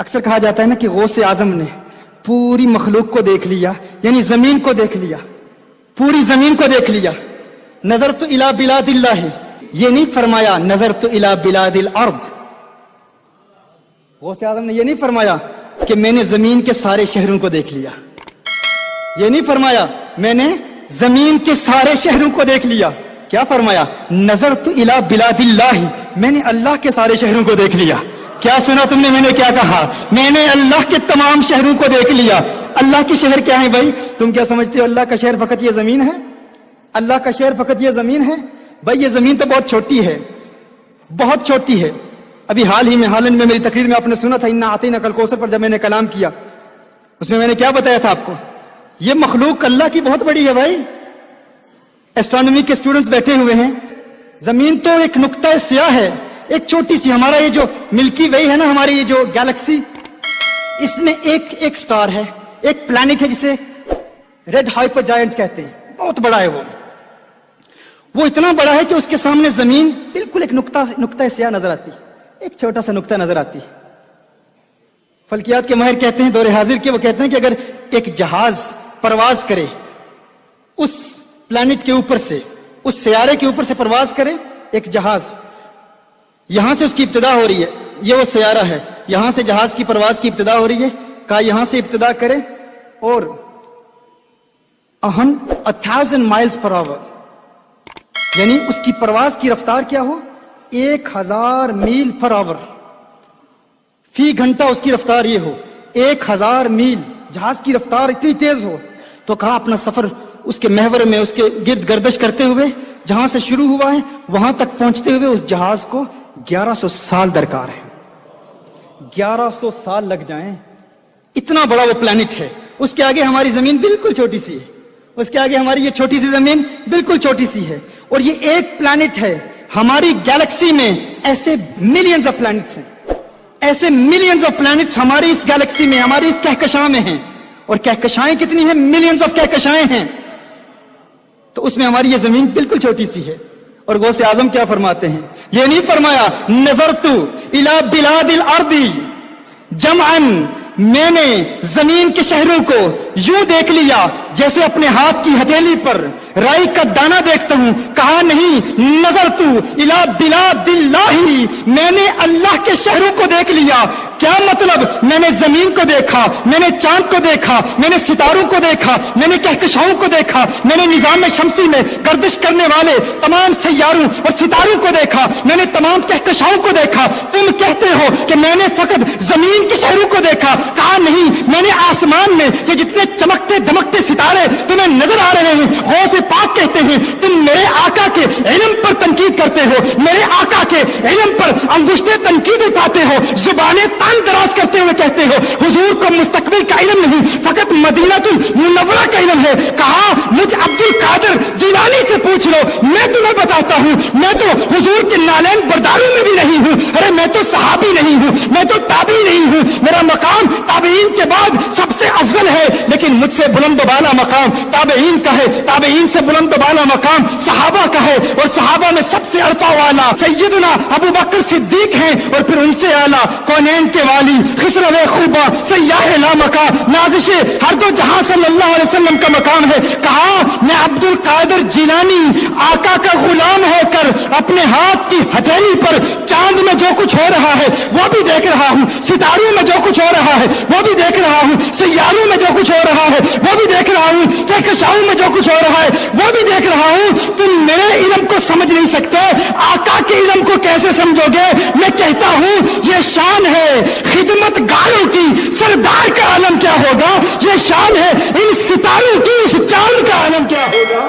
اکثر کہا جاتا ہے نا کہ غوث اعظم نے پوری مخلوق کو دیکھ لیا، یعنی زمین کو دیکھ لیا، پوری زمین کو دیکھ لیا. نظرت الی بلاد اللہ، یہ نہیں فرمایا نظرت الی بلاد الارض. غوث اعظم نے یہ نہیں فرمایا کہ میں نے زمین کے سارے شہروں کو دیکھ لیا، یہ نہیں فرمایا میں نے زمین کے سارے شہروں کو دیکھ لیا. کیا فرمایا؟ نظرت الی بلاد اللہ، میں نے اللہ کے سارے شہروں کو دیکھ لیا. کیا سنا تم نے؟ میں نے کیا کہا؟ میں نے اللہ کے تمام شہروں کو دیکھ لیا. اللہ کے شہر کیا ہیں بھائی؟ تم کیا سمجھتے ہو اللہ کا شہر فقط یہ زمین ہے؟ اللہ کا شہر فقط یہ زمین ہے؟ بھائی یہ زمین تو بہت چھوٹی ہے، بہت چھوٹی ہے. ابھی حال ہی میں ہالینڈ میں میری تقریر میں آپ نے سنا تھا انا اعطیناک الکوثر پر جب میں نے کلام کیا، اس میں نے کیا بتایا تھا آپ کو؟ یہ مخلوق اللہ کی بہت بڑی ہے بھائی. ایسٹرونومی کے اسٹوڈنٹس بیٹھے ہوئے ہیں. زمین تو ایک نقطہ سیاہ ہے، ایک چھوٹی سی. ہمارا یہ جو ملکی وے ہے نا، ہماری یہ جو گیلیکسی، اس میں ایک سٹار ہے، ایک پلانٹ ہے جسے ریڈ ہائپر جائنٹ کہتے ہیں. بہت بڑا ہے وہ اتنا بڑا ہے کہ اس کے سامنے زمین بالکل ایک نقطہ سیاہ نظر آتی، ایک چھوٹا سا نقطہ نظر آتی. فلکیات کے ماہر کہتے ہیں، دور حاضر کے، وہ کہتے ہیں کہ اگر ایک جہاز پرواز کرے اس پلانٹ کے اوپر سے، اس سیارے کے اوپر سے پرواز کرے ایک جہاز، یہاں سے اس کی ابتدا ہو رہی ہے، یہ وہ سیارہ ہے، یہاں سے جہاز کی پرواز کی ابتدا ہو رہی ہے. کہا یہاں سے ابتدا کرے اور 1000 miles per hour، یعنی اس کی پرواز کی رفتار کیا ہو؟ 1000 میل پر آور، فی گھنٹہ اس کی رفتار یہ ہو 1000 میل. جہاز کی رفتار اتنی تیز ہو تو کہا اپنا سفر اس کے محور میں اس کے گرد گردش کرتے ہوئے جہاں سے شروع ہوا ہے وہاں تک پہنچتے ہوئے اس جہاز کو 1100 سال درکار ہے. 1100 سال لگ جائیں، اتنا بڑا وہ پلانٹ ہے. اس کے آگے ہماری زمین بالکل چھوٹی سی ہے، اس کے آگے ہماری یہ چھوٹی سی زمین بالکل چھوٹی سی ہے. اور یہ ایک پلانٹ ہے. ہماری گیلیکسی میں ایسے ملینز آف پلانٹس ہیں، ایسے ملینز آف پلانٹس ہماری اس گیلیکسی میں، ہماری اس کہکشاں میں ہیں. اور کہکشائیں کتنی ہیں؟ ملینز آف کہکشائیں ہیں. تو اس میں ہماری یہ زمین بالکل چھوٹی سی ہے. اور غوث اعظم کیا فرماتے ہیں؟ یہ نہیں فرمایا نظرت الی بلاد الارض جمعا، میں نے زمین کے شہروں کو یوں دیکھ لیا جیسے اپنے ہاتھ کی ہتھیلی پر رائی کا دانہ دیکھتا ہوں. کہا نہیں، نظرت الی بلاد اللہ، میں نے اللہ کے شہروں کو دیکھ لیا. کیا مطلب؟ میں نے زمین کو دیکھا، میں نے چاند کو دیکھا، میں نے ستاروں کو دیکھا، میں نے کہکشاؤں کو دیکھا، میں نے نظام شمسی میں گردش کرنے والے تمام سیاروں اور ستاروں کو دیکھا، میں نے تمام کہکشاؤں کو دیکھا. تم کہتے ہو کہ میں نے فقط زمین کے شہروں کو دیکھا. کہا نہیں، میں نے آسمان میں یہ جتنے چمکتے دمکتے ستارے تمہیں نظر آ رہے ہیں، غوث پاک کہتے ہیں تم میرے آقا کے علم پر تنقید کرتے ہو، میرے آقا کے علم پر انگشتے تنقید اٹھاتے ہو، زبانیں تان دراز کرتے ہوئے کہتے ہو حضور کو مستقبل کا علم نہیں، فقط مدینہ المنورہ کا علم ہے. کہا مجھ عبد القادر جیلانی سے پوچھ لو، میں تمہیں بتاتا ہوں. میں تو حضور کے نالین برداروں میں بھی نہیں ہوں. ارے میں تو صحابی نہیں ہوں، میں تو تابعی نہیں ہوں. میرا مقام تابعین کے بعد سب سے افضل ہے، لیکن مجھ سے بلند و بالا مقام تابعین کا ہے. تابعین سے بلند و بالا مقام صحابہ کا ہے، اور صحابہ میں سب سے عرفہ والا سیدنا ابو بکر صدیق ہیں، اور پھر ان سے اعلیٰ کونین کے والی خسرو خوبہ سیاح لامکا نازش ہر دو جہاں صلی اللہ علیہ وسلم کا مقام ہے. کہا میں عبد القادر جیلانی آقا کا غلام ہو کر اپنے ہاتھ کی ہتھیلی پر چاند میں جو کچھ ہو رہا ہے وہ بھی دیکھ رہا ہوں، ستاروں میں جو کچھ ہو رہا ہے وہ بھی دیکھ رہا ہوں، سیاروں میں جو کچھ ہو رہا ہے وہ بھی دیکھ رہا ہوں، کہکشاؤں میں جو کچھ ہو رہا ہے وہ بھی دیکھ رہا ہوں. تم میرے علم کو سمجھ نہیں سکتے، آقا کے علم کو کیسے سمجھو گے؟ میں کہتا ہوں یہ شان ہے خدمت گاروں کی، سردار کا عالم کیا ہوگا؟ یہ شان ہے ان ستاروں کی، اس چاند کا عالم کیا ہوگا؟